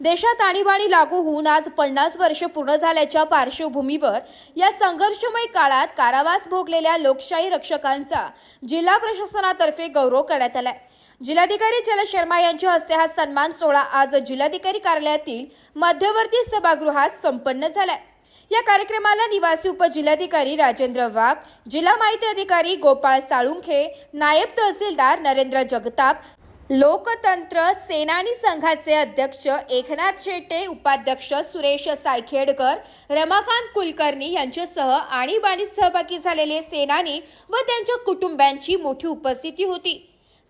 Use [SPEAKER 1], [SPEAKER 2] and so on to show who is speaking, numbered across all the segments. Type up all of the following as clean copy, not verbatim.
[SPEAKER 1] देशात आणीबाणी लागू होऊन आज 50 वर्ष पूर्ण झाल्याच्या पार्श्वभूमीवर या संघर्षमय काळात कारावास भोगलेल्या लोकशाही रक्षकांचा जिल्हा प्रशासनातर्फे गौरव करण्यात आलाय। जिल्हाधिकारी जल शर्मा यांच्या हस्ते हा सन्मान सोहळा आज जिल्हाधिकारी कार्यालयातील मध्यवर्ती सभागृहात संपन्न झालाय। या कार्यक्रमाला निवासी उपजिल्हाधिकारी राजेंद्र वाघ, जिल्हा माहिती अधिकारी गोपाळ साळुंखे, नायब तहसीलदार नरेंद्र जगताप, लोकतंत्र सेनानी संघाचे अध्यक्ष एकनाथ शेटे, उपाध्यक्ष सुरेश सायखेडकर, रमाकांत कुलकर्णी यांच्यासह आणीबाणीत सहभागी झालेले सेनानी व त्यांच्या कुटुंबियांची मोठी उपस्थिती होती।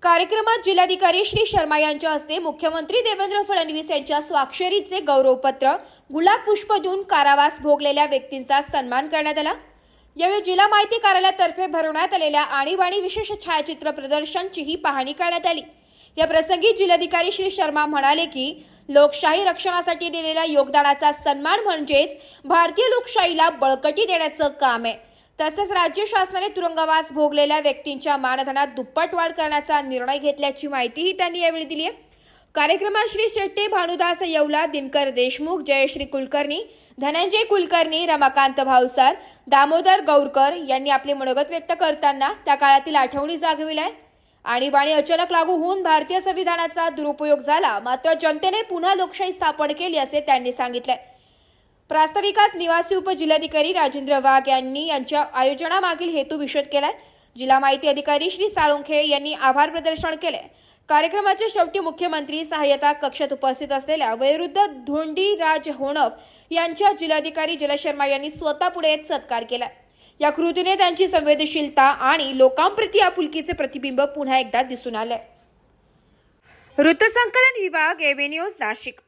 [SPEAKER 1] कार्यक्रमात जिल्हाधिकारी श्री शर्मा यांच्या हस्ते मुख्यमंत्री देवेंद्र फडणवीस यांच्या स्वाक्षरीचे गौरवपत्र, गुलाब पुष्प देऊन कारावास भोगलेल्या व्यक्तींचा सन्मान करण्यात आला। यावेळी जिल्हा माहिती कार्यालयातर्फे भरवण्यात आलेल्या आणीबाणी विशेष छायाचित्र प्रदर्शनचीही पाहणी करण्यात आली। या प्रसंगी जिल्हाधिकारी श्री शर्मा म्हणाले की लोकशाही रक्षणासाठी दिलेल्या योगदानाचा सन्मान म्हणजेच भारतीय लोकशाहीला बळकटी देण्याचं काम आहे। तसेच राज्य शासनाने तुरुंगवास भोगलेल्या व्यक्तींच्या मानधनात दुप्पट वाढ करण्याचा निर्णय घेतल्याची माहितीही त्यांनी यावेळी दिली आहे। कार्यक्रमात श्री शेट्टे, भानुदास येवला, दिनकर देशमुख, जयश्री कुलकर्णी, धनंजय कुलकर्णी, रमाकांत भावसार, दामोदर गौरकर यांनी आपले मनोगत व्यक्त करताना त्या काळातील आठवणी जागविल्या। आणीबाणी अचानक लागू होऊन भारतीय संविधानाचा दुरुपयोग झाला, मात्र जनतेने पुन्हा लोकशाही स्थापन केली असे त्यांनी सांगितले। प्रास्ताविकात निवासी उपजिल्हाधिकारी राजेंद्र वाघ यांनी यांच्या आयोजनामागील हेतू विशद केलाय। जिल्हा माहिती अधिकारी श्री साळुंखे यांनी आभार प्रदर्शन केले। कार्यक्रमाच्या शेवटी मुख्यमंत्री सहाय्यता कक्षात उपस्थित असलेल्या वयोवृद्ध धोंडीराज होणप यांच्या जिल्हाधिकारी जल शर्मा यांनी स्वतः पुढे सत्कार केला। या कृतीने त्यांची संवेदनशीलता आणि लोकांप्रती आपुलकीचे प्रतिबिंब पुन्हा एकदा दिसून आले। वृत्तसंकलन विभाग, एबी न्यूज, नाशिक।